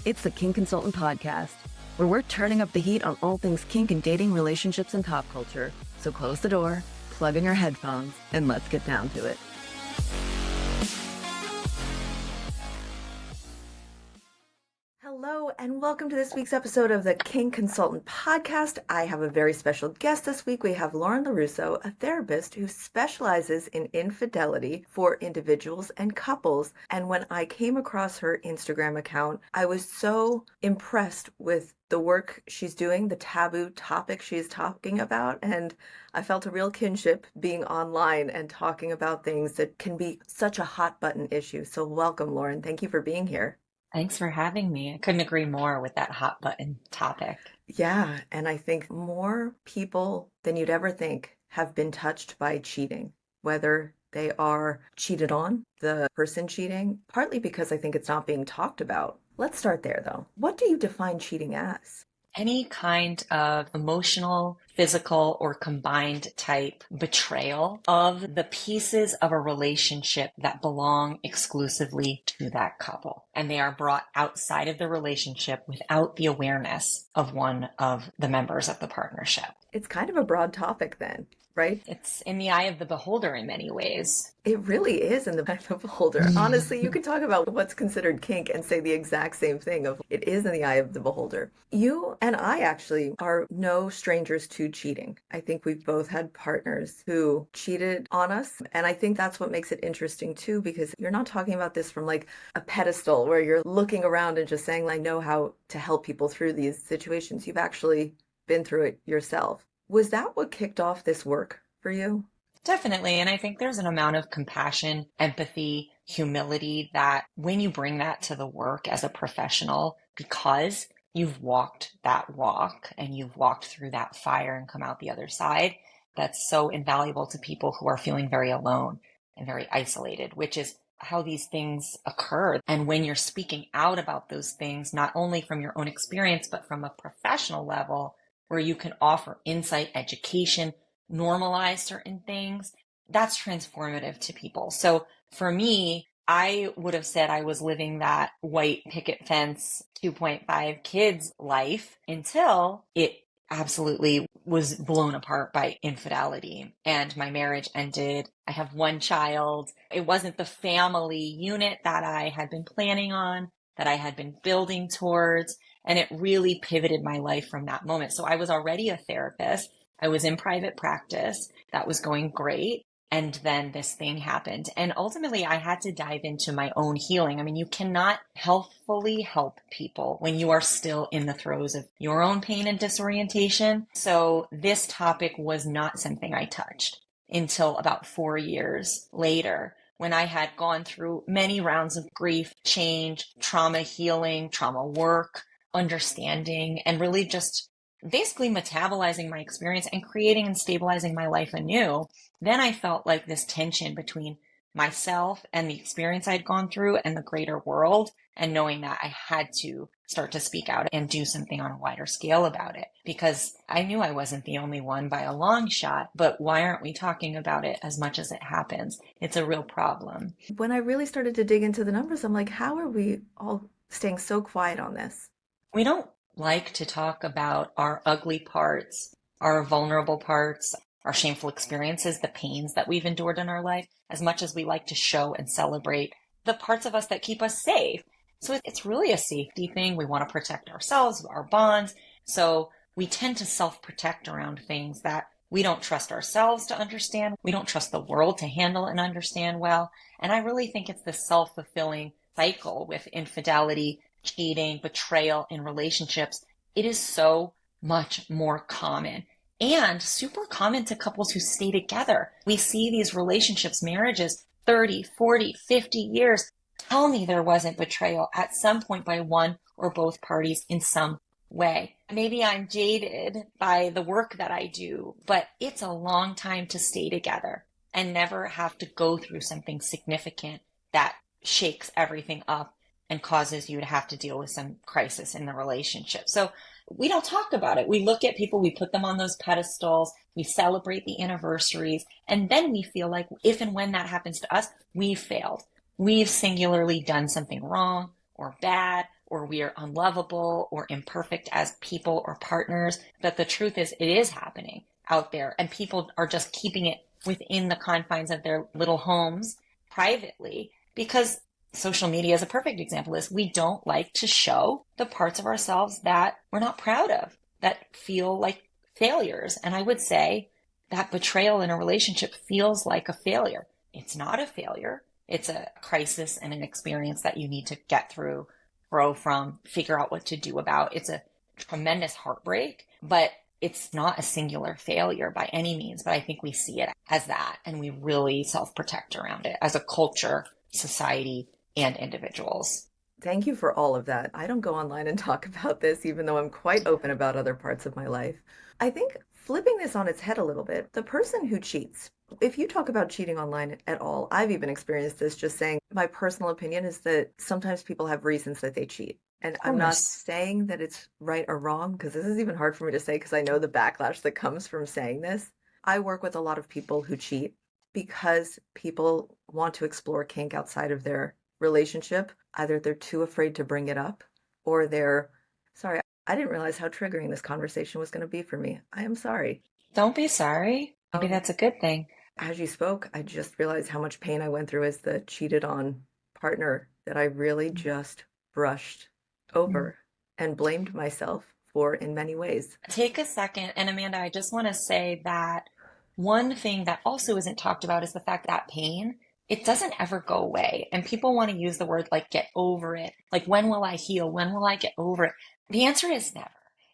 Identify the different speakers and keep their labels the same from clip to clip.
Speaker 1: It's the Kink Consultant Podcast, where we're turning up the heat on all things kink and dating, relationships, and pop culture. So close the door, plug in your headphones, and let's get down to it. Hello, and welcome to this week's episode of the Kink Consultant Podcast. I have a very special guest this week. We have Lauren LaRusso, a therapist who specializes in infidelity for individuals and couples. And when I came across her Instagram account, I was so impressed with the work she's doing, the taboo topic she's talking about, and I felt a real kinship being online and talking about things that can be such a hot button issue. So welcome, Lauren. Thank you for being here.
Speaker 2: Thanks for having me. I couldn't agree more with that hot button topic.
Speaker 1: Yeah, and I think more people than you'd ever think have been touched by cheating, whether they are cheated on, the person cheating, partly because I think it's not being talked about. Let's start there, though. What do you define cheating as?
Speaker 2: Any kind of emotional, physical, or combined type betrayal of the pieces of a relationship that belong exclusively to that couple. And they are brought outside of the relationship without the awareness of one of the members of the partnership.
Speaker 1: It's kind of a broad topic then, right?
Speaker 2: It's in the eye of the beholder in many ways.
Speaker 1: It really is in the eye of the beholder. Honestly, you could talk about what's considered kink and say the exact same thing of it is in the eye of the beholder. You and I actually are no strangers to cheating. I think we've both had partners who cheated on us. And I think that's what makes it interesting too, because you're not talking about this from like a pedestal where you're looking around and just saying, I know how to help people through these situations. You've actually been through it yourself. Was that what kicked off this work for you?
Speaker 2: Definitely. And I think there's an amount of compassion, empathy, humility that when you bring that to the work as a professional, because you've walked that walk and you've walked through that fire and come out the other side, that's so invaluable to people who are feeling very alone and very isolated, which is how these things occur. And when you're speaking out about those things, not only from your own experience, but from a professional level, where you can offer insight, education, normalize certain things, that's transformative to people. So for me, I would have said I was living that white picket fence 2.5 kids life until it absolutely was blown apart by infidelity and my marriage ended. I have one child. It wasn't the family unit that I had been planning on, that I had been building towards. And it really pivoted my life from that moment. So I was already a therapist. I was in private practice. That was going great. And then this thing happened. And ultimately, I had to dive into my own healing. I mean, you cannot healthfully help people when you are still in the throes of your own pain and disorientation. So this topic was not something I touched until about 4 years later, when I had gone through many rounds of grief, change, trauma healing, trauma work, understanding, and really just basically metabolizing my experience and creating and stabilizing my life anew. Then I felt like this tension between myself and the experience I'd gone through and the greater world, and knowing that I had to start to speak out and do something on a wider scale about it, because I knew I wasn't the only one by a long shot. But why aren't we talking about it as much as it happens? It's a real problem.
Speaker 1: When I really started to dig into the numbers, I'm like, how are we all staying so quiet on this?
Speaker 2: We don't like to talk about our ugly parts, our vulnerable parts, our shameful experiences, the pains that we've endured in our life, as much as we like to show and celebrate the parts of us that keep us safe. So it's really a safety thing. We want to protect ourselves, our bonds. So we tend to self-protect around things that we don't trust ourselves to understand. We don't trust the world to handle and understand well. And I really think it's this self-fulfilling cycle with infidelity, cheating, betrayal in relationships. It is so much more common and super common to couples who stay together. We see these relationships, marriages, 30, 40, 50 years. Tell me there wasn't betrayal at some point by one or both parties in some way. Maybe I'm jaded by the work that I do, but it's a long time to stay together and never have to go through something significant that shakes everything up and causes you to have to deal with some crisis in the relationship. So we don't talk about it. We look at people, we put them on those pedestals, we celebrate the anniversaries, and then we feel like if and when that happens to us, we've failed. We've singularly done something wrong or bad or we are unlovable or imperfect as people or partners. But the truth is, it is happening out there, and people are just keeping it within the confines of their little homes privately, because social media is a perfect example. Is we don't like to show the parts of ourselves that we're not proud of, that feel like failures. And I would say that betrayal in a relationship feels like a failure. It's not a failure. It's a crisis and an experience that you need to get through, grow from, figure out what to do about. It's a tremendous heartbreak, but it's not a singular failure by any means. But I think we see it as that, and we really self-protect around it as a culture, society, and individuals.
Speaker 1: Thank you for all of that. I don't go online and talk about this, even though I'm quite open about other parts of my life. I think flipping this on its head a little bit, the person who cheats, if you talk about cheating online at all, I've even experienced this, just saying my personal opinion is that sometimes people have reasons that they cheat. And
Speaker 2: Of
Speaker 1: I'm not
Speaker 2: course.
Speaker 1: saying that it's right or wrong, because this is even hard for me to say because I know the backlash that comes from saying this. I work with a lot of people who cheat because people want to explore kink outside of their relationship. Either they're too afraid to bring it up, or they're sorry, I didn't realize how triggering this conversation was going to be for me. I am sorry.
Speaker 2: Don't be sorry. Maybe
Speaker 1: Um,
Speaker 2: that's a good thing.
Speaker 1: as you spoke, I just realized how much pain I went through as the cheated on partner that I really just brushed
Speaker 2: Mm.
Speaker 1: over and blamed myself for in many ways.
Speaker 2: Take a second. And Amanda, I just want to say that one thing that also isn't talked about is the fact that pain, it doesn't ever go away. And people want to use the word like get over it. Like, when will I heal? When will I get over it? The answer is never.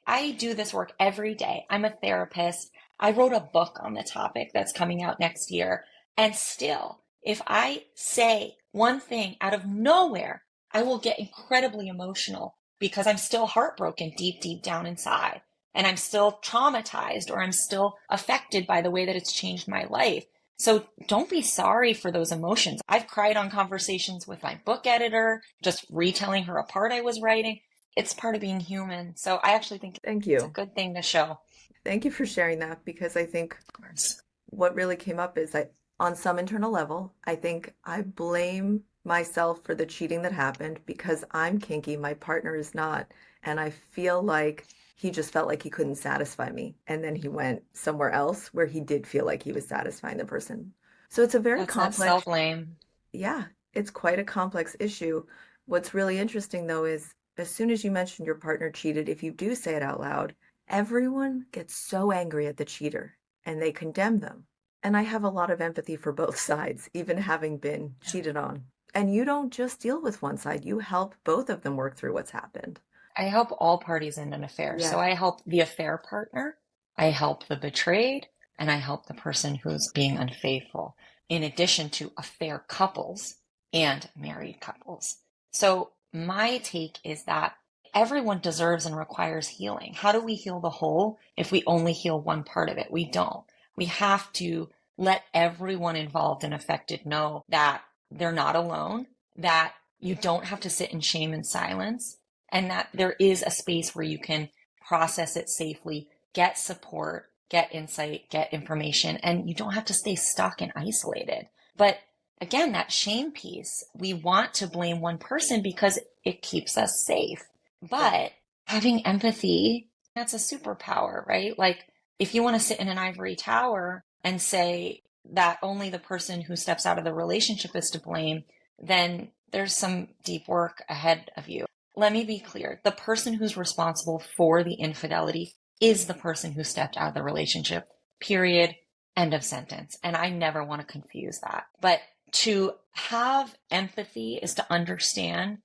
Speaker 2: I do this work every day. I'm a therapist. I wrote a book on the topic that's coming out next year. And still, if I say one thing out of nowhere, I will get incredibly emotional because I'm still heartbroken deep, deep down inside. And I'm still traumatized, or I'm still affected by the way that it's changed my life. So don't be sorry for those emotions. I've cried on conversations with my book editor, just retelling her a part I was writing. It's part of being human. So I actually think
Speaker 1: Thank
Speaker 2: it's a
Speaker 1: you.
Speaker 2: good thing to show.
Speaker 1: Thank you for sharing that, because I think
Speaker 2: Of course.
Speaker 1: what really came up is that on some internal level, I think I blame myself for the cheating that happened because I'm kinky, my partner is not. And I feel like he just felt like he couldn't satisfy me. And then he went somewhere else where he did feel like he was satisfying the person. So it's a very
Speaker 2: That's that
Speaker 1: complex,
Speaker 2: self-blame.
Speaker 1: yeah, it's quite a complex issue. What's really interesting though is as soon as you mention your partner cheated, if you do say it out loud, everyone gets so angry at the cheater and they condemn them. And I have a lot of empathy for both sides, even having been cheated on. And you don't just deal with one side, you help both of them work through what's happened.
Speaker 2: I help all parties in an affair. So
Speaker 1: Yeah.
Speaker 2: I help the affair partner, I help the betrayed, and I help the person who's being unfaithful, in addition to affair couples and married couples. So my take is that everyone deserves and requires healing. How do we heal the whole if we only heal one part of it? We don't. We have to let everyone involved and affected know that they're not alone, that you don't have to sit in shame and silence, and that there is a space where you can process it safely, get support, get insight, get information, and you don't have to stay stuck and isolated. But again, that shame piece, we want to blame one person because it keeps us safe.
Speaker 1: Yeah.
Speaker 2: But having empathy, that's a superpower, right? Like, if you want to sit in an ivory tower and say that only the person who steps out of the relationship is to blame, then there's some deep work ahead of you. Let me be clear. The person who's responsible for the infidelity is the person who stepped out of the relationship, period, end of sentence. And I never want to confuse that. But to have empathy is to understand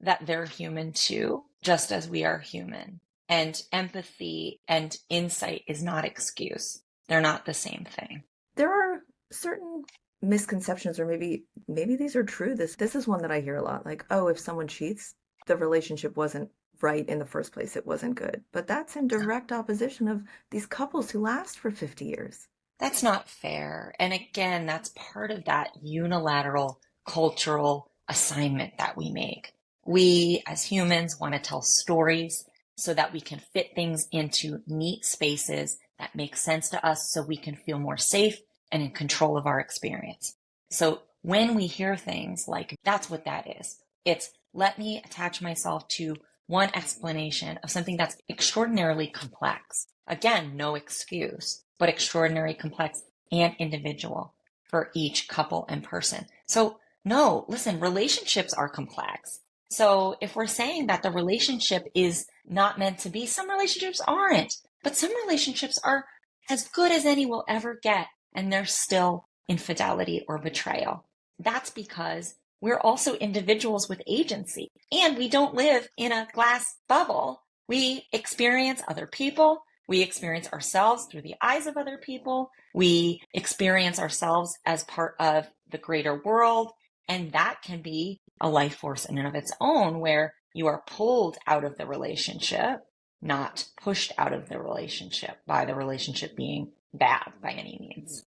Speaker 2: that they're human too, just as we are human. And empathy and insight is not excuse. They're not the same thing.
Speaker 1: There are certain misconceptions, or maybe these are true. This is one that I hear a lot, like, oh, if someone cheats, the relationship wasn't right in the first place, it wasn't good. But that's in direct opposition of these couples who last for 50 years.
Speaker 2: That's not fair. And again, that's part of that unilateral cultural assignment that we make. We as humans want to tell stories so that we can fit things into neat spaces that make sense to us so we can feel more safe and in control of our experience. So when we hear things like that's what that is, it's let me attach myself to one explanation of something that's extraordinarily complex. Again, no excuse, but extraordinarily complex and individual for each couple and person. So no, listen, relationships are complex. So if we're saying that the relationship is not meant to be, some relationships aren't, but some relationships are as good as any will ever get, and there's still infidelity or betrayal. That's because we're also individuals with agency, and we don't live in a glass bubble. We experience other people. We experience ourselves through the eyes of other people. We experience ourselves as part of the greater world. And that can be a life force in and of its own, where you are pulled out of the relationship, not pushed out of the relationship by the relationship being bad by any means.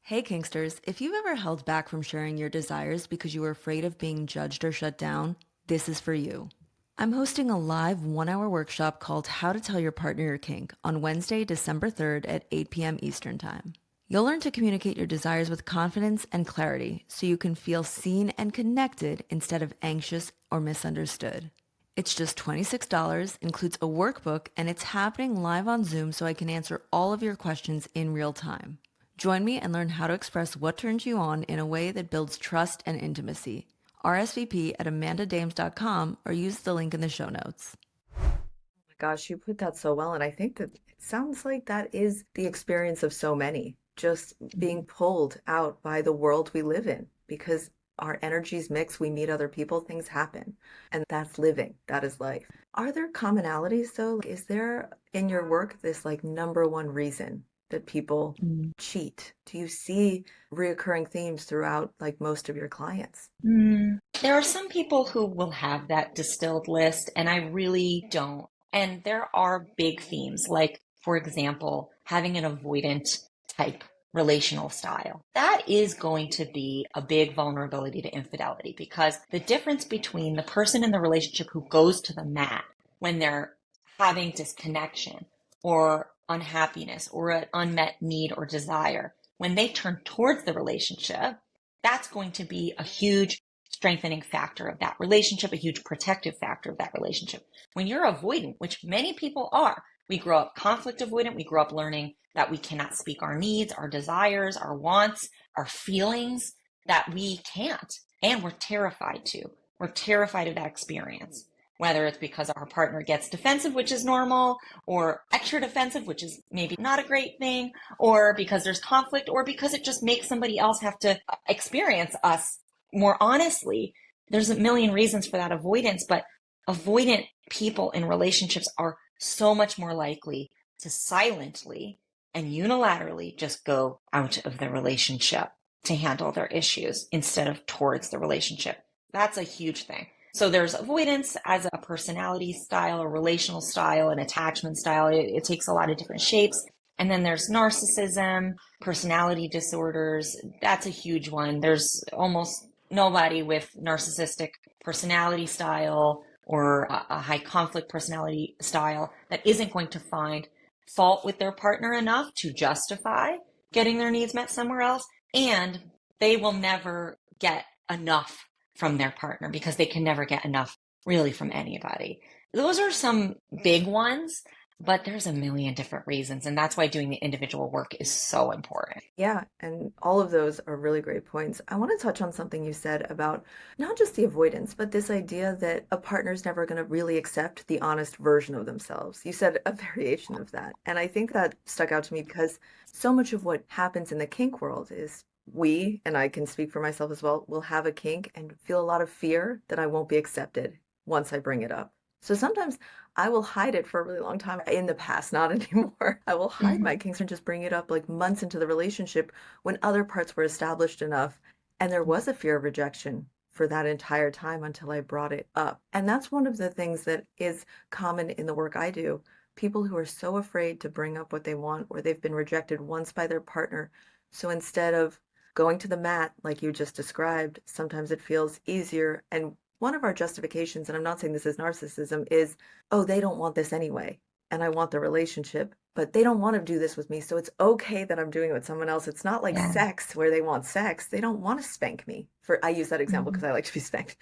Speaker 1: Hey, Kinksters, if you've ever held back from sharing your desires because you were afraid of being judged or shut down, this is for you. I'm hosting a live 1-hour workshop called How to Tell Your Partner Your Kink on Wednesday, December 3rd at 8 p.m. Eastern Time. You'll learn to communicate your desires with confidence and clarity so you can feel seen and connected instead of anxious or misunderstood. It's just $26, includes a workbook, and it's happening live on Zoom so I can answer all of your questions in real time. Join me and learn how to express what turns you on in a way that builds trust and intimacy. RSVP at amandadames.com or use the link in the show notes. Oh my gosh, you put that so well. And I think that it sounds like that is the experience of so many, just being pulled out by the world we live in because our energies mix, we meet other people, things happen. And that's living, that is life. Are there commonalities though? Is there in your work this like number one reason that people cheat? Do you see reoccurring themes throughout like most of your clients?
Speaker 2: There are some people who will have that distilled list, and I really don't. And there are big themes, like, for example, having an avoidant type relational style. That is going to be a big vulnerability to infidelity, because the difference between the person in the relationship who goes to the mat when they're having disconnection or unhappiness or an unmet need or desire, when they turn towards the relationship, that's going to be a huge strengthening factor of that relationship, a huge protective factor of that relationship. When you're avoidant, which many people are, we grow up conflict avoidant, we grow up learning that we cannot speak our needs, our desires, our wants, our feelings, that we can't. And we're terrified to. We're terrified of that experience, whether it's because our partner gets defensive, which is normal, or extra defensive, which is maybe not a great thing, or because there's conflict, or because it just makes somebody else have to experience us more honestly. There's a million reasons for that avoidance, but avoidant people in relationships are so much more likely to silently and unilaterally just go out of the relationship to handle their issues instead of towards the relationship. That's a huge thing. So there's avoidance as a personality style, a relational style, an attachment style. It takes a lot of different shapes. And then there's narcissism, personality disorders. That's a huge one. There's almost nobody with narcissistic personality style or a high conflict personality style that isn't going to find fault with their partner enough to justify getting their needs met somewhere else. And they will never get enough from their partner because they can never get enough really from anybody. Those are some big ones, but there's a million different reasons. And that's why doing the individual work is so important.
Speaker 1: Yeah, and all of those are really great points. I want to touch on something you said about not just the avoidance, but this idea that a partner's never going to really accept the honest version of themselves. You said a variation of that. And I think that stuck out to me because so much of what happens in the kink world is we, and I can speak for myself as well, will have a kink and feel a lot of fear that I won't be accepted once I bring it up. So sometimes I will hide it for a really long time in the past, not anymore. I will hide my kinks and just bring it up like months into the relationship when other parts were established enough. And there was a fear of rejection for that entire time until I brought it up. And that's one of the things that is common in the work I do. People who are so afraid to bring up what they want or they've been rejected once by their partner. So instead of going to the mat, like you just described, sometimes it feels easier. And one of our justifications, and I'm not saying this is narcissism, is, oh, they don't want this anyway, and I want the relationship. but they don't want to do this with me. So it's okay that I'm doing it with someone else. It's not like
Speaker 2: Yeah.
Speaker 1: sex where they want sex. They don't want to spank me. I use that example because
Speaker 2: Mhm.
Speaker 1: I like to be spanked.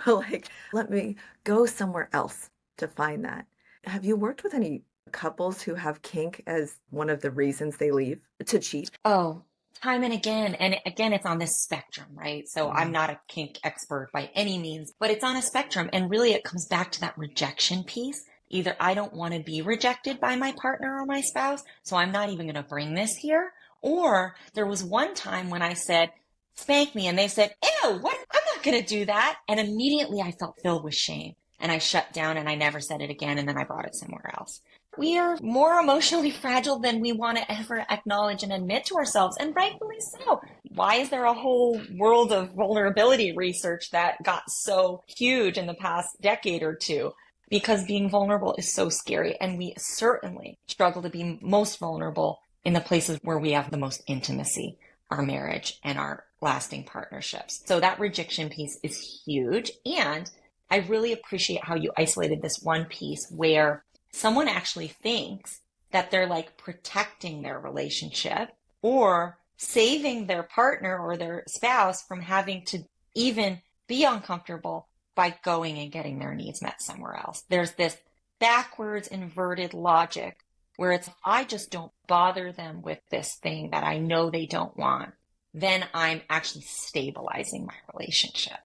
Speaker 1: So like, let me go somewhere else to find that. Have you worked with any couples who have kink as one of the reasons they leave to cheat?
Speaker 2: Oh, time and again. And again, it's on this spectrum, right? So I'm
Speaker 1: Mm,
Speaker 2: not a kink expert by any means, but it's on a spectrum. And really, it comes back to that rejection piece. Either I don't want to be rejected by my partner or my spouse, so I'm not even going to bring this here. Or there was one time when I said, spank me, and they said, ew, what? I'm not going to do that. And immediately I felt filled with shame. And I shut down and I never said it again. And then I brought it somewhere else. We are more emotionally fragile than we want to ever acknowledge and admit to ourselves, and rightfully so. Why is there a whole world of vulnerability research that got so huge in the past decade or two? Because being vulnerable is so scary, and we certainly struggle to be most vulnerable in the places where we have the most intimacy, our marriage and our lasting partnerships. So that rejection piece is huge. And I really appreciate how you isolated this one piece where someone actually thinks that they're like protecting their relationship or saving their partner or their spouse from having to even be uncomfortable by going and getting their needs met somewhere else. There's this backwards inverted logic where it's, I just don't bother them with this thing that I know they don't want, then I'm actually stabilizing my relationship.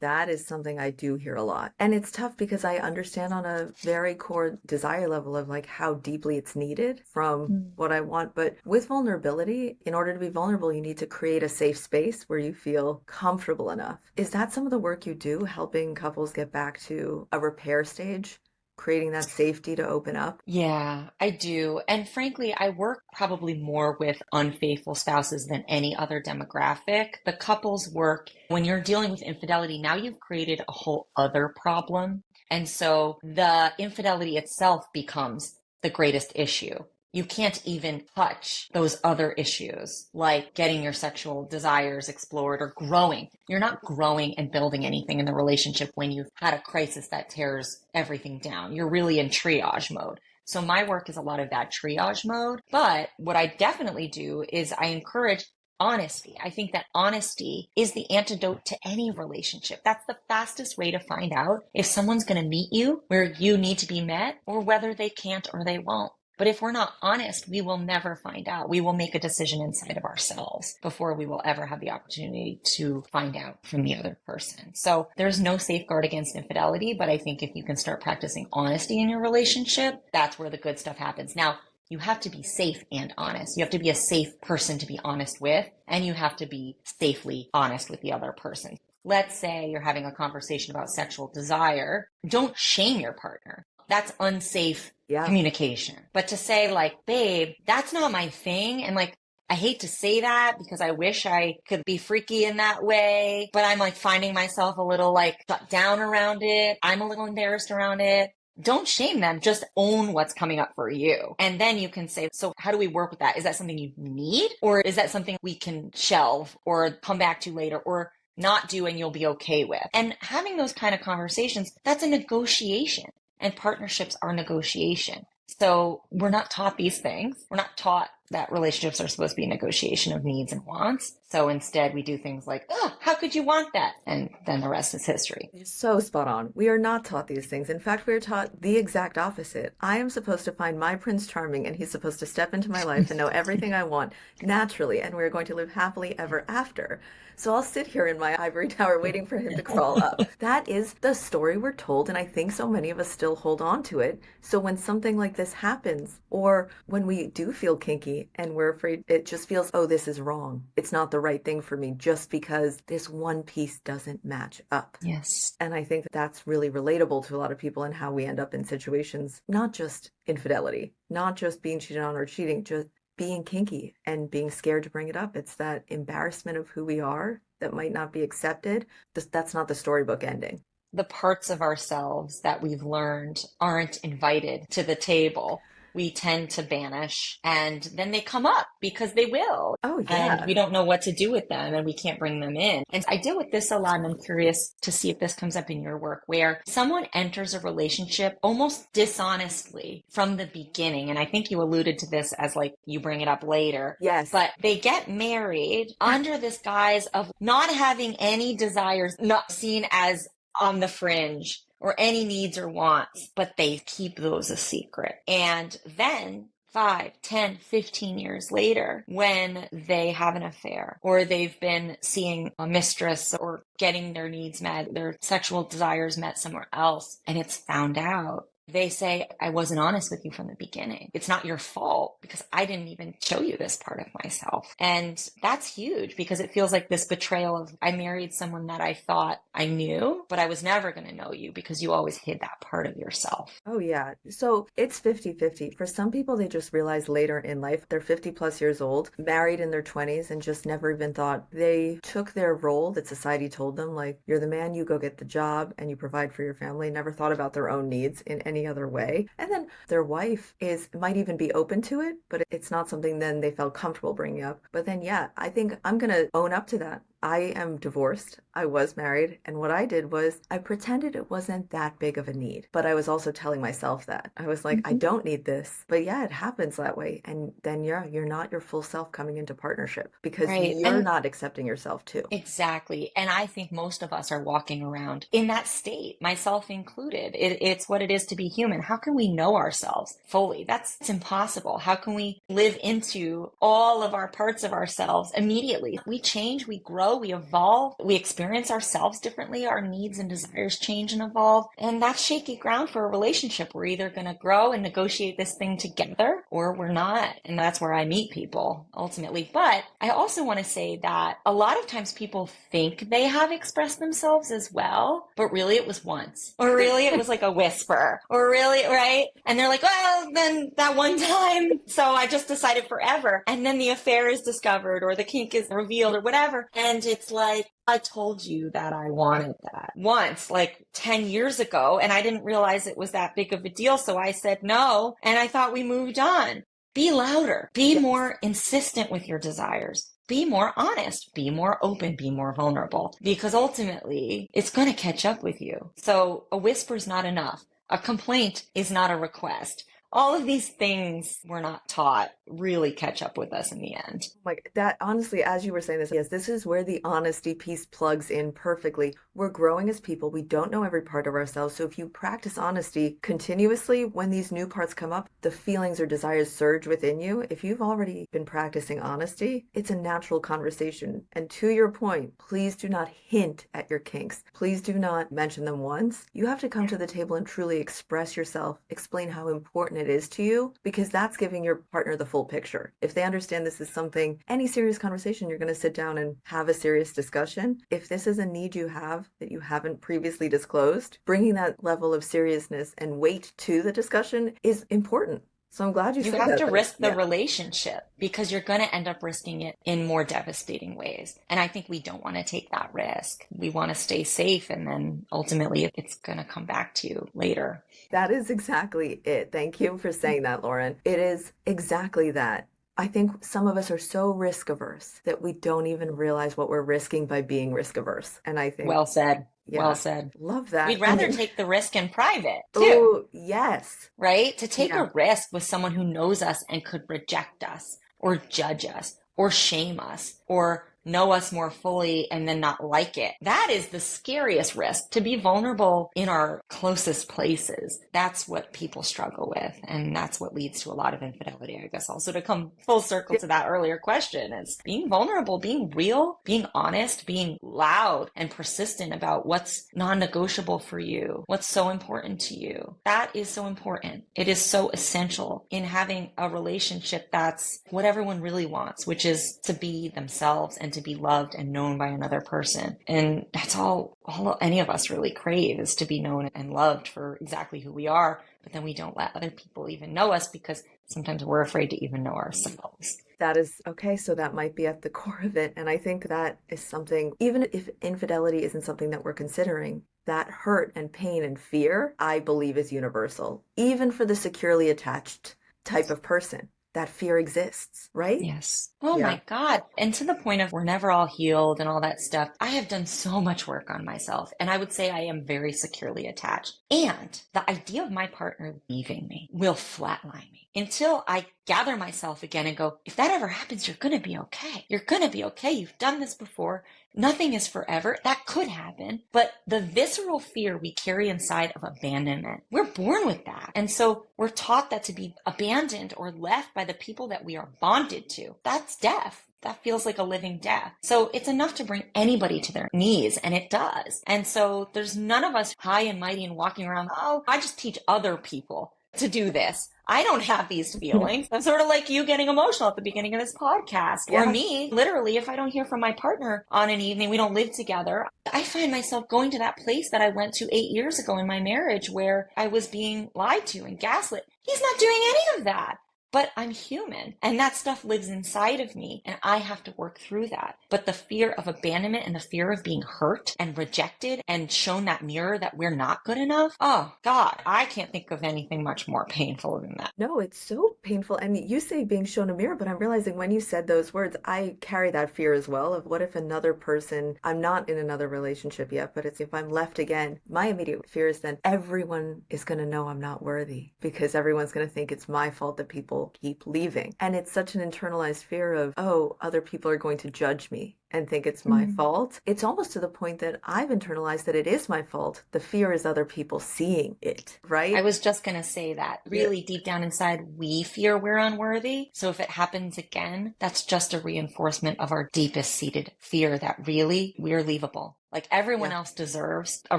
Speaker 1: that is something I do hear a lot. And it's tough because I understand on a very core desire level of like how deeply it's needed from
Speaker 2: Mm.
Speaker 1: what I want. But with vulnerability, in order to be vulnerable, you need to create a safe space where you feel comfortable enough. Is that some of the work you do, helping couples get back to a repair stage, creating that safety to open up?
Speaker 2: Yeah, I do. And frankly, I work probably more with unfaithful spouses than any other demographic. The couples work, when you're dealing with infidelity, now you've created a whole other problem. And so the infidelity itself becomes the greatest issue. You can't even touch those other issues, like getting your sexual desires explored or growing. You're not growing and building anything in the relationship when you've had a crisis that tears everything down. You're really in triage mode. So my work is a lot of that triage mode. But what I definitely do is I encourage honesty. I think that honesty is the antidote to any relationship. That's the fastest way to find out if someone's going to meet you where you need to be met or whether they can't or they won't. But if we're not honest, we will never find out. We will make a decision inside of ourselves before we will ever have the opportunity to find out from the other person. So there's no safeguard against infidelity, but I think if you can start practicing honesty in your relationship, that's where the good stuff happens. Now, you have to be safe and honest. You have to be a safe person to be honest with, and you have to be safely honest with the other person. Let's say you're having a conversation about sexual desire. Don't shame your partner. That's unsafe
Speaker 1: Yeah.
Speaker 2: communication. But to say like, babe, that's not my thing. And like, I hate to say that because I wish I could be freaky in that way, but I'm like finding myself a little like shut down around it. I'm a little embarrassed around it. Don't shame them. Just own what's coming up for you. And then you can say, so how do we work with that? Is that something you need? Or is that something we can shelve or come back to later or not do and you'll be okay with? And having those kind of conversations, that's a negotiation. And partnerships are negotiation. So we're not taught these things. We're not taught that relationships are supposed to be a negotiation of needs and wants. So instead we do things like, oh, how could you want that? And then the rest is history.
Speaker 1: You're so spot on. We are not taught these things. In fact, we are taught the exact opposite. I am supposed to find my Prince Charming, and he's supposed to step into my life and know everything I want naturally, and we're going to live happily ever after. So I'll sit here in my ivory tower waiting for him to crawl up. That is the story we're told, and I think so many of us still hold on to it. So when something like this happens, or when we do feel kinky and we're afraid, it just feels, oh, this is wrong. It's not the right thing for me just because this one piece doesn't match up.
Speaker 2: Yes.
Speaker 1: And I think that that's really relatable to a lot of people and how we end up in situations, not just infidelity, not just being cheated on or cheating, just being kinky and being scared to bring it up. It's that embarrassment of who we are that might not be accepted. That's not the storybook ending.
Speaker 2: The parts of ourselves that we've learned aren't invited to the table. we tend to banish, and then they come up because they will.
Speaker 1: Oh,
Speaker 2: And
Speaker 1: yeah.
Speaker 2: we don't know what to do with them and we can't bring them in. And I deal with this a lot, and I'm curious to see if this comes up in your work, where someone enters a relationship almost dishonestly from the beginning. And I think you alluded to this as like you bring it up later,
Speaker 1: Yes.
Speaker 2: but they get married under this guise of not having any desires, not seen as on the fringe or any needs or wants, but they keep those a secret. And then 5, 10, 15 years later, when they have an affair or they've been seeing a mistress or getting their needs met, their sexual desires met somewhere else, and it's found out, they say, I wasn't honest with you from the beginning. It's not your fault because I didn't even show you this part of myself. And that's huge because it feels like this betrayal of, I married someone that I thought I knew, but I was never going to know you because you always hid that part of yourself.
Speaker 1: Oh, yeah. So it's 50-50. For some people, they just realize later in life, they're 50 plus years old, married in their 20s, and just never even thought they took their role that society told them, like, you're the man, you go get the job, and you provide for your family, never thought about their own needs in any other way. And then their wife might even be open to it, but it's not something then they felt comfortable bringing up. But then, yeah, I think I'm going to own up to that. I am divorced. I was married. And what I did was I pretended it wasn't that big of a need. But I was also telling myself that. I was like, I
Speaker 2: Mhm.
Speaker 1: don't need this. But yeah, it happens that way. And then you're not your full self coming into partnership because
Speaker 2: Right.
Speaker 1: you're
Speaker 2: And
Speaker 1: not accepting yourself too.
Speaker 2: exactly. And I think most of us are walking around in that state, myself included. It's what it is to be human. How can we know ourselves fully? That's impossible. How can we live into all of our parts of ourselves immediately? We change, we grow, we evolve, we experience ourselves differently. Our needs and desires change and evolve. And that's shaky ground for a relationship. We're either going to grow and negotiate this thing together or we're not. And that's where I meet people ultimately. But I also want to say that a lot of times people think they have expressed themselves as well, but really it was once, or really it was like a whisper, or really, right? And they're like, well, then that one time, so I just decided forever. And then the affair is discovered, or the kink is revealed, or whatever. And it's like, I told you that I wanted that once, like 10 years ago, and I didn't realize it was that big of a deal. So I said no, and I thought we moved on. Be louder, be
Speaker 1: Yes.
Speaker 2: more insistent with your desires. Be more honest, be more open, be more vulnerable, because ultimately it's going to catch up with you. So a whisper is not enough. A complaint is not a request. All of these things we're not taught really catch up with us in the end.
Speaker 1: Like that, honestly, as you were saying this, yes, this is where the honesty piece plugs in perfectly. We're growing as people. We don't know every part of ourselves. So if you practice honesty continuously, when these new parts come up, the feelings or desires surge within you. If you've already been practicing honesty, it's a natural conversation. And to your point, please do not hint at your kinks. Please do not mention them once. You have to come to the table and truly express yourself, explain how important it is to you, because that's giving your partner the full picture. If they understand this is something, any serious conversation, you're going to sit down and have a serious discussion. If this is a need you have that you haven't previously disclosed, bringing that level of seriousness and weight to the discussion is important. So I'm glad you
Speaker 2: You
Speaker 1: said
Speaker 2: have
Speaker 1: that.
Speaker 2: to risk the
Speaker 1: Yeah.
Speaker 2: relationship because you're going to end up risking it in more devastating ways. And I think we don't want to take that risk. We want to stay safe, and then ultimately it's going to come back to you later.
Speaker 1: That is exactly it. Thank you for saying that, Lauren. It is exactly that. I think some of us are so risk averse that we don't even realize what we're risking by being risk averse. And I think,
Speaker 2: Well said. Well
Speaker 1: yeah,
Speaker 2: said.
Speaker 1: love that.
Speaker 2: We'd
Speaker 1: And
Speaker 2: rather
Speaker 1: then,
Speaker 2: take the risk in private too,
Speaker 1: oh, yes.
Speaker 2: right? To take
Speaker 1: Yeah.
Speaker 2: a risk with someone who knows us and could reject us or judge us or shame us or know us more fully and then not like it. That is the scariest risk, to be vulnerable in our closest places. That's what people struggle with. And that's what leads to a lot of infidelity, I guess. Also, to come full circle to that earlier question, is being vulnerable, being real, being honest, being loud and persistent about what's non-negotiable for you, what's so important to you. That is so important. It is so essential in having a relationship that's what everyone really wants, which is to be themselves and to be loved and known by another person. And that's all any of us really crave, is to be known and loved for exactly who we are. But then we don't let other people even know us because sometimes we're afraid to even know ourselves.
Speaker 1: That is okay. So that might be at the core of it. And I think that is something, even if infidelity isn't something that we're considering, that hurt and pain and fear, I believe is universal, even for the securely attached type of person. That fear exists, right?
Speaker 2: Yes. Oh
Speaker 1: Yeah.
Speaker 2: my God. And to the point of we're never all healed and all that stuff, I have done so much work on myself. And I would say I am very securely attached. And the idea of my partner leaving me will flatline me until I gather myself again and go, if that ever happens, you're going to be okay. You're going to be okay. You've done this before. Nothing is forever. That could happen. But the visceral fear we carry inside of abandonment, we're born with that. And so we're taught that to be abandoned or left by the people that we are bonded to, that's death. That feels like a living death. So it's enough to bring anybody to their knees, and it does. And so there's none of us high and mighty and walking around, oh, I just teach other people to do this. I don't have these feelings. I'm sort of like you getting emotional at the beginning of this podcast.
Speaker 1: Yeah.
Speaker 2: Or me, literally, if I don't hear from my partner on an evening, we don't live together, I find myself going to that place that I went to 8 years ago in my marriage where I was being lied to and gaslit. He's not doing any of that. But I'm human, and that stuff lives inside of me, and I have to work through that. But the fear of abandonment and the fear of being hurt and rejected and shown that mirror that we're not good enough, oh God, I can't think of anything much more painful than that.
Speaker 1: No, it's so painful. And you say being shown a mirror, but I'm realizing when you said those words, I carry that fear as well of what if another person, I'm not in another relationship yet, but it's if I'm left again, my immediate fear is then everyone is going to know I'm not worthy because everyone's going to think it's my fault that people keep leaving. And it's such an internalized fear of, oh, other people are going to judge me and think it's my fault. It's almost to the point that I've internalized that it is my fault. The fear is other people seeing it, right?
Speaker 2: I was just going to say that really deep down inside, we fear we're unworthy. So if it happens again, that's just a reinforcement of our deepest seated fear that really we're leavable. Like everyone else deserves a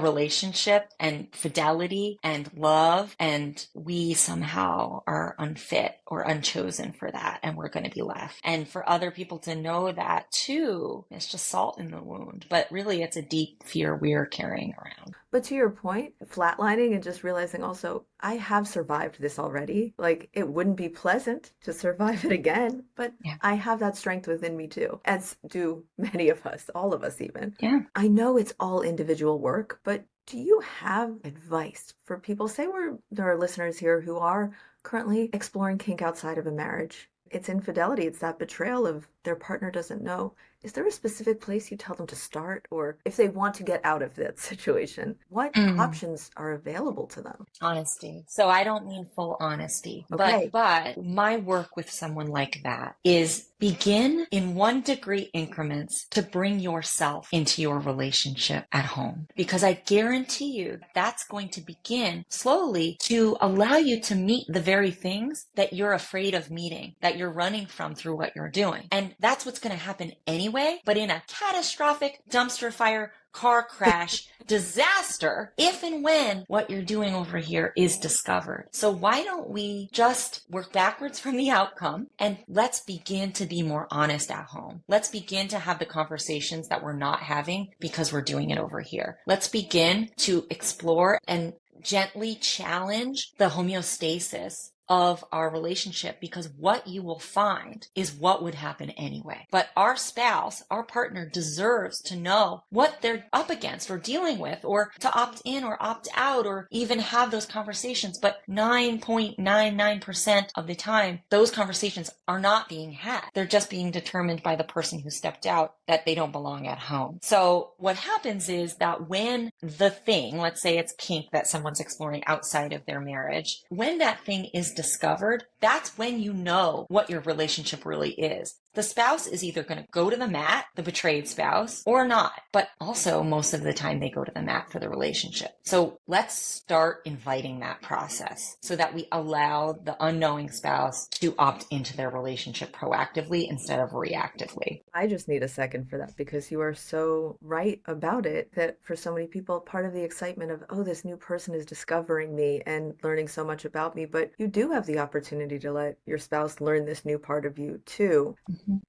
Speaker 2: relationship and fidelity and love, and we somehow are unfit or unchosen for that, and we're going to be left. And for other people to know that too, it's just salt in the wound. But really, it's a deep fear we're carrying around.
Speaker 1: But to your point, flatlining and just realizing also, I have survived this already. Like, it wouldn't be pleasant to survive it again, but I have that strength within me too, as do many of us, all of us even.
Speaker 2: Yeah.
Speaker 1: I know it's all individual work, but do you have advice for people? Say there are listeners here who are currently exploring kink outside of a marriage. It's infidelity. It's that betrayal of their partner doesn't know. Is there a specific place you tell them to start? Or if they want to get out of that situation, what options are available to them?
Speaker 2: Honesty. So I don't mean full honesty,
Speaker 1: Okay.
Speaker 2: but my work with someone like that is begin in 1 degree increments to bring yourself into your relationship at home. Because I guarantee you that's going to begin slowly to allow you to meet the very things that you're afraid of meeting, that you're running from through what you're doing. And that's what's going to happen anyway, but in a catastrophic dumpster fire, car crash, disaster, if and when what you're doing over here is discovered. So why don't we just work backwards from the outcome and let's begin to be more honest at home. Let's begin to have the conversations that we're not having because we're doing it over here. Let's begin to explore and gently challenge the homeostasis of our relationship, because what you will find is what would happen anyway. But our spouse, our partner deserves to know what they're up against or dealing with, or to opt in or opt out, or even have those conversations. But 9.99% of the time, those conversations are not being had. They're just being determined by the person who stepped out that they don't belong at home. So what happens is that when the thing, let's say it's kink that someone's exploring outside of their marriage, when that thing is discovered, that's when you know what your relationship really is. The spouse is either going to go to the mat, the betrayed spouse, or not. But also, most of the time, they go to the mat for the relationship. So let's start inviting that process so that we allow the unknowing spouse to opt into their relationship proactively instead of reactively.
Speaker 1: I just need a second for that because you are so right about it that for so many people, part of the excitement of, oh, this new person is discovering me and learning so much about me, but you do have the opportunity to let your spouse learn this new part of you too.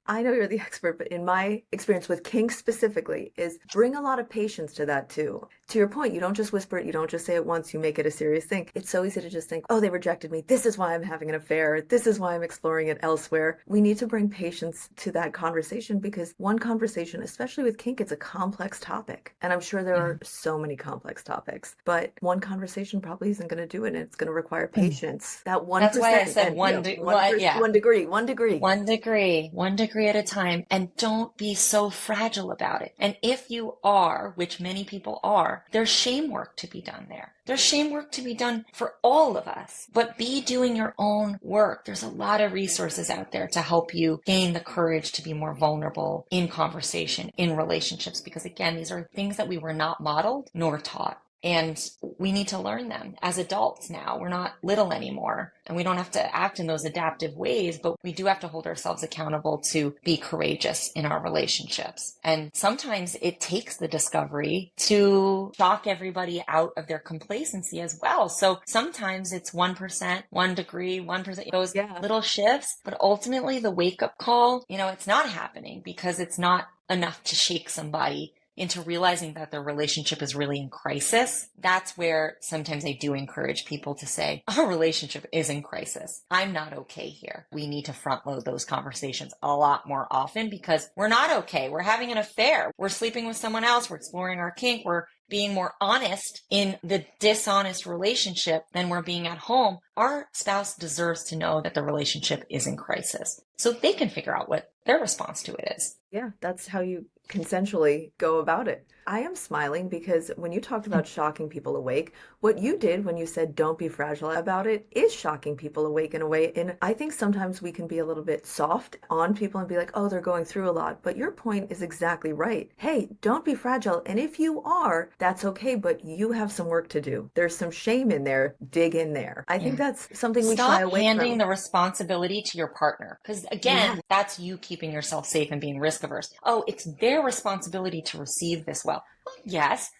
Speaker 1: I know you're the expert, but in my experience with kink specifically, is bring a lot of patience to that too. To your point, you don't just whisper it, you don't just say it once, you make it a serious thing. It's so easy to just think, oh, they rejected me. This is why I'm having an affair. This is why I'm exploring it elsewhere. We need to bring patience to that conversation because one conversation, especially with kink, it's a complex topic. And I'm sure there are so many complex topics, but one conversation probably isn't going to do it. And it's going to require patience. That
Speaker 2: That's why I
Speaker 1: 1%
Speaker 2: said
Speaker 1: and, you know,
Speaker 2: yeah,
Speaker 1: 1 degree, 1 degree.
Speaker 2: 1 degree, 1 degree at a time, and don't be so fragile about it. And if you are, which many people are, there's shame work to be done there. There's shame work to be done for all of us, but be doing your own work. There's a lot of resources out there to help you gain the courage to be more vulnerable in conversation, in relationships, because again, these are things that we were not modeled nor taught. And we need to learn them as adults now. We're not little anymore, and we don't have to act in those adaptive ways, but we do have to hold ourselves accountable to be courageous in our relationships. And sometimes it takes the discovery to shock everybody out of their complacency as well. So sometimes it's 1%, 1 degree, 1%, those little shifts, but ultimately the wake up call, it's not happening because it's not enough to shake somebody into realizing that their relationship is really in crisis. That's where sometimes I do encourage people to say, our relationship is in crisis. I'm not okay here. We need to front load those conversations a lot more often because we're not okay. We're having an affair. We're sleeping with someone else. We're exploring our kink. We're being more honest in the dishonest relationship than we're being at home. Our spouse deserves to know that the relationship is in crisis so they can figure out what their response to it is.
Speaker 1: Yeah, that's how you consensually go about it. I am smiling because when you talked about shocking people awake, what you did when you said don't be fragile about it is shocking people awake in a way. And I think sometimes we can be a little bit soft on people and be like, oh, they're going through a lot. But your point is exactly right. Hey, don't be fragile. And if you are, that's okay. But you have some work to do. There's some shame in there. Dig in there. I think that's something we shy
Speaker 2: Stop
Speaker 1: away
Speaker 2: handing
Speaker 1: from.
Speaker 2: the responsibility to your partner. Because again, that's you keeping yourself safe and being risk averse. Oh, it's their responsibility to receive this well. Well, yes,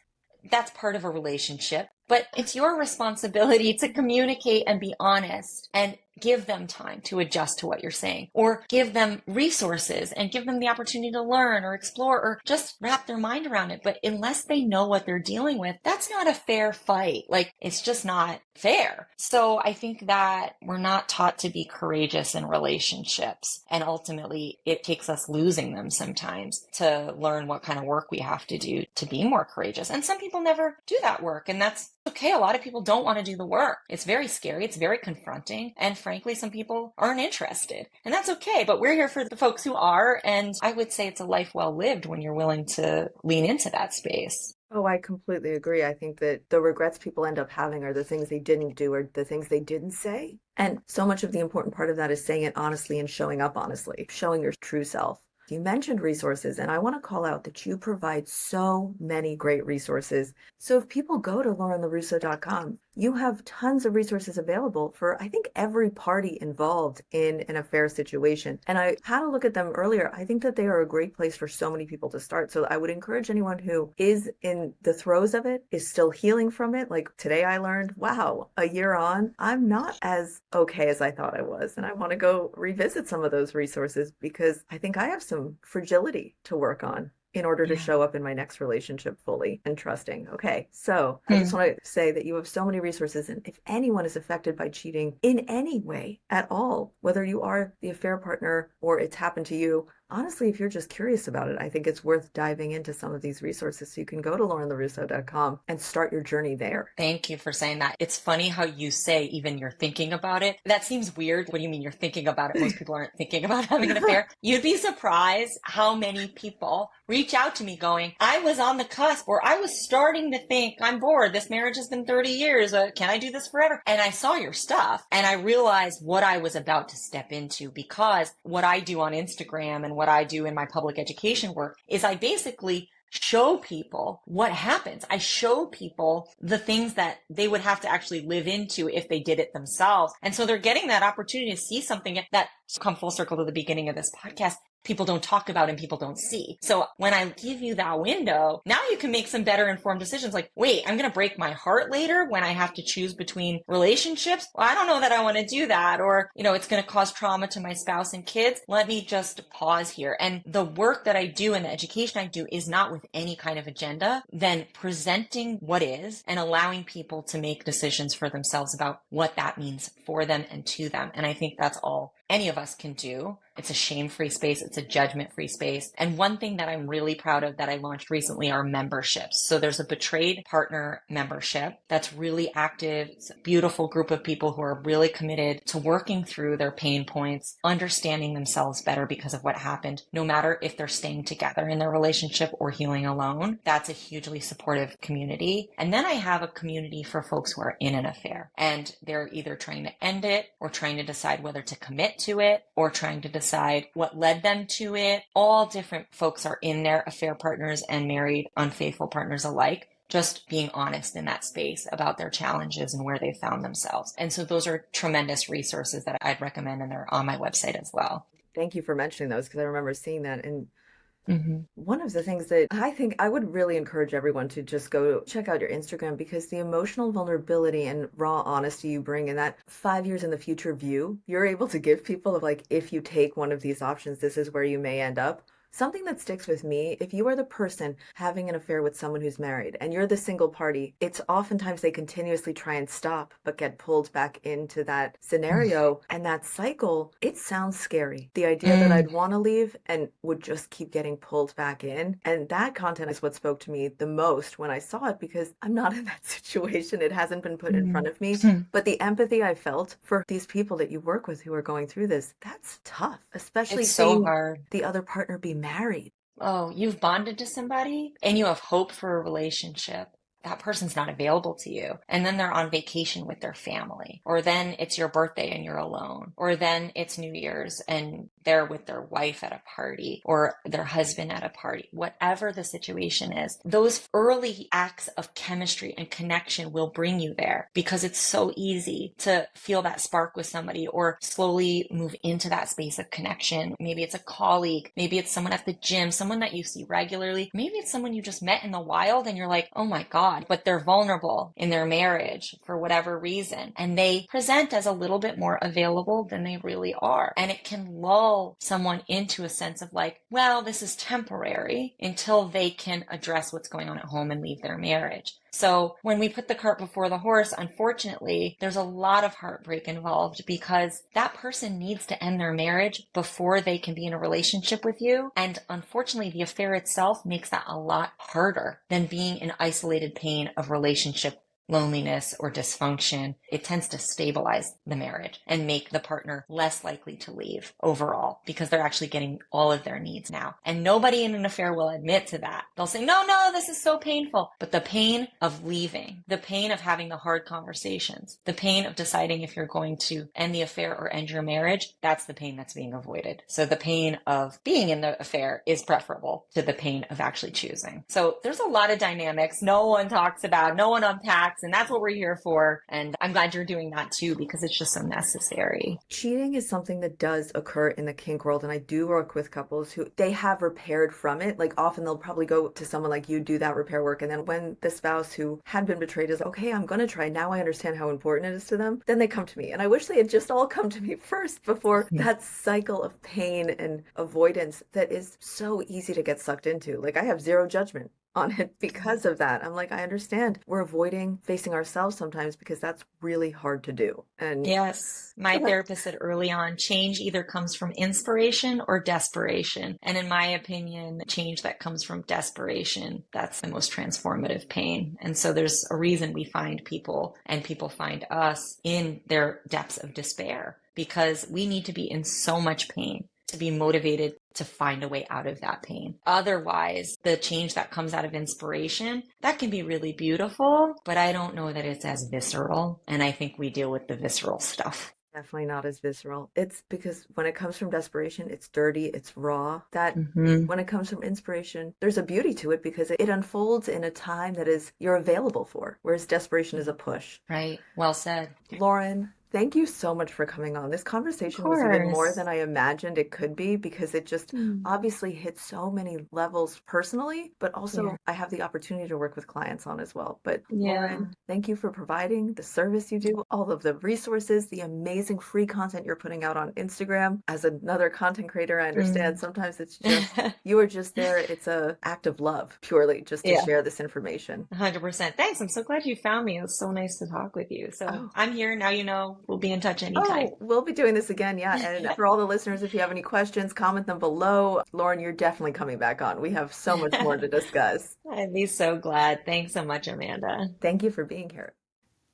Speaker 2: that's part of a relationship, but it's your responsibility to communicate and be honest and give them time to adjust to what you're saying, or give them resources and give them the opportunity to learn or explore or just wrap their mind around it. But unless they know what they're dealing with, that's not a fair fight. Like, it's just not fair. So I think that we're not taught to be courageous in relationships. And ultimately, it takes us losing them sometimes to learn what kind of work we have to do to be more courageous. And some people never do that work. And that's okay. A lot of people don't want to do the work. It's very scary. It's very confronting. And frankly, some people aren't interested. And that's okay. But we're here for the folks who are. And I would say it's a life well lived when you're willing to lean into that space.
Speaker 1: Oh, I completely agree. I think that the regrets people end up having are the things they didn't do or the things they didn't say. And so much of the important part of that is saying it honestly and showing up honestly, showing your true self. You mentioned resources, and I want to call out that you provide so many great resources. So if people go to laurenlarusso.com, you have tons of resources available for, I think, every party involved in an affair situation. And I had a look at them earlier. I think that they are a great place for so many people to start. So I would encourage anyone who is in the throes of it, is still healing from it. Like today I learned, wow, a year on, I'm not as okay as I thought I was. And I want to go revisit some of those resources because I think I have some fragility to work on in order to show up in my next relationship fully and trusting. Okay, so I just want to say that you have so many resources, and if anyone is affected by cheating in any way at all, whether you are the affair partner or it's happened to you, honestly, if you're just curious about it, I think it's worth diving into some of these resources. So you can go to laurenlarusso.com and start your journey there.
Speaker 2: Thank you for saying that. It's funny how you say even you're thinking about it. That seems weird. What do you mean you're thinking about it? Most people aren't thinking about having an affair. You'd be surprised how many people reach out to me going, I was on the cusp, or I was starting to think, I'm bored. This marriage has been 30 years. Can I do this forever? And I saw your stuff and I realized what I was about to step into, because what I do on Instagram and what I do in my public education work is I basically show people what happens. I show people the things that they would have to actually live into if they did it themselves. And so they're getting that opportunity to see something that come full circle to the beginning of this podcast. people don't talk about and people don't see. So when I give you that window, now you can make some better informed decisions like, wait, I'm going to break my heart later when I have to choose between relationships. Well, I don't know that I want to do that. Or, it's going to cause trauma to my spouse and kids. Let me just pause here. And the work that I do and the education I do is not with any kind of agenda, then presenting what is and allowing people to make decisions for themselves about what that means for them and to them. And I think that's all any of us can do. It's a shame-free space. It's a judgment-free space. And one thing that I'm really proud of that I launched recently are memberships. So there's a betrayed partner membership that's really active. It's a beautiful group of people who are really committed to working through their pain points, understanding themselves better because of what happened, no matter if they're staying together in their relationship or healing alone. That's a hugely supportive community. And then I have a community for folks who are in an affair and they're either trying to end it or trying to decide whether to commit to it or trying to decide what led them to it. All different folks are in there, affair partners and married, unfaithful partners alike, just being honest in that space about their challenges and where they found themselves. And so those are tremendous resources that I'd recommend, and they're on my website as well.
Speaker 1: Thank you for mentioning those because I remember seeing that. And
Speaker 2: Mm-hmm.
Speaker 1: one of the things that I think I would really encourage everyone to just go check out your Instagram, because the emotional vulnerability and raw honesty you bring in that 5 years in the future view, you're able to give people of like, if you take one of these options, this is where you may end up. Something that sticks with me, if you are the person having an affair with someone who's married and you're the single party, it's oftentimes they continuously try and stop, but get pulled back into that scenario. And that cycle, it sounds scary. The idea that I'd want to leave and would just keep getting pulled back in. And that content is what spoke to me the most when I saw it, because I'm not in that situation. It hasn't been put in front of me. But the empathy I felt for these people that you work with who are going through this, that's tough, especially
Speaker 2: It's so
Speaker 1: seeing
Speaker 2: hard.
Speaker 1: the other partner be married.
Speaker 2: Oh, you've bonded to somebody and you have hope for a relationship. That person's not available to you. And then they're on vacation with their family. Or then it's your birthday and you're alone. Or then it's New Year's and they're with their wife at a party or their husband at a party. Whatever the situation is, those early acts of chemistry and connection will bring you there, because it's so easy to feel that spark with somebody or slowly move into that space of connection. Maybe it's a colleague. Maybe it's someone at the gym, someone that you see regularly. Maybe it's someone you just met in the wild and you're like, oh my God, but they're vulnerable in their marriage for whatever reason. And they present as a little bit more available than they really are. And it can lull someone into a sense of like, well, this is temporary until they can address what's going on at home and leave their marriage. So when we put the cart before the horse, unfortunately, there's a lot of heartbreak involved, because that person needs to end their marriage before they can be in a relationship with you. And unfortunately, the affair itself makes that a lot harder than being in isolated pain of relationship loneliness or dysfunction. It tends to stabilize the marriage and make the partner less likely to leave overall, because they're actually getting all of their needs now. And nobody in an affair will admit to that. They'll say, no, this is so painful. But the pain of leaving, the pain of having the hard conversations, the pain of deciding if you're going to end the affair or end your marriage, that's the pain that's being avoided. So the pain of being in the affair is preferable to the pain of actually choosing. So there's a lot of dynamics no one talks about, no one unpacks. And that's what we're here for. And I'm glad you're doing that too, because it's just so necessary.
Speaker 1: Cheating is something that does occur in the kink world. And I do work with couples who they have repaired from it. Like often they'll probably go to someone like you, do that repair work. And then when the spouse who had been betrayed is, okay, I'm going to try. Now I understand how important it is to them. Then they come to me. And I wish they had just all come to me first before that cycle of pain and avoidance that is so easy to get sucked into. Like I have zero judgment on it because of that. I'm like, I understand we're avoiding facing ourselves sometimes because that's really hard to do. And
Speaker 2: yes, my therapist said early on, change either comes from inspiration or desperation. And in my opinion, change that comes from desperation, that's the most transformative pain. And so there's a reason we find people and people find us in their depths of despair, because we need to be in so much pain to be motivated to find a way out of that pain. Otherwise, the change that comes out of inspiration, that can be really beautiful, but I don't know that it's as visceral. And I think we deal with the visceral stuff.
Speaker 1: Definitely not as visceral. It's because when it comes from desperation, it's dirty, it's raw. That when it comes from inspiration, there's a beauty to it because it unfolds in a time that is you're available for, whereas desperation is a push.
Speaker 2: Right. Well said.
Speaker 1: Lauren, Thank you so much for coming on. This
Speaker 2: Of
Speaker 1: conversation was even more
Speaker 2: course.
Speaker 1: than I imagined it could be because it just
Speaker 2: Mm.
Speaker 1: obviously hit so many levels personally, but
Speaker 2: Yeah.
Speaker 1: also I have the opportunity to work with clients on as well. But
Speaker 2: Yeah.
Speaker 1: Lauren, thank you for providing the service you do, all of the resources, the amazing free content you're putting out on Instagram. As another content creator, I understand
Speaker 2: Mm.
Speaker 1: sometimes it's just you are just there. It's a act of love, purely just to
Speaker 2: Yeah.
Speaker 1: share this information.
Speaker 2: 100%. Thanks. I'm so glad you found me. It was so nice to talk with you. So
Speaker 1: Oh,
Speaker 2: I'm here. Now you know. We'll be in touch anytime.
Speaker 1: Oh, we'll be doing this again, yeah. And for all the listeners, if you have any questions, comment them below. Lauren, you're definitely coming back on. We have so much more to discuss.
Speaker 2: I'd be so glad. Thanks so much, Amanda.
Speaker 1: Thank you for being here.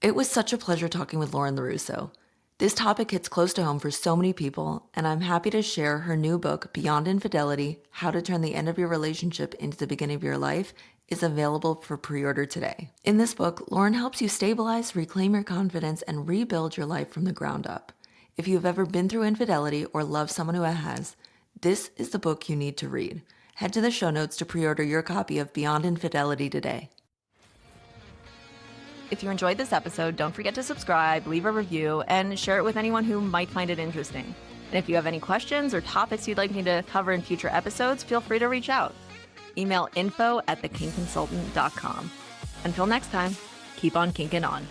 Speaker 1: It was such a pleasure talking with Lauren LaRusso. This topic hits close to home for so many people, and I'm happy to share her new book, Beyond Infidelity: How to Turn the End of Your Relationship into the Beginning of Your Life, is available for pre-order today. In this book, Lauren helps you stabilize, reclaim your confidence, and rebuild your life from the ground up. If you've ever been through infidelity or love someone who has, this is the book you need to read. Head to the show notes to pre-order your copy of Beyond Infidelity today. If you enjoyed this episode, don't forget to subscribe, leave a review, and share it with anyone who might find it interesting. And if you have any questions or topics you'd like me to cover in future episodes, feel free to reach out. Email info@thekinkconsultant.com. Until next time, keep on kinking on.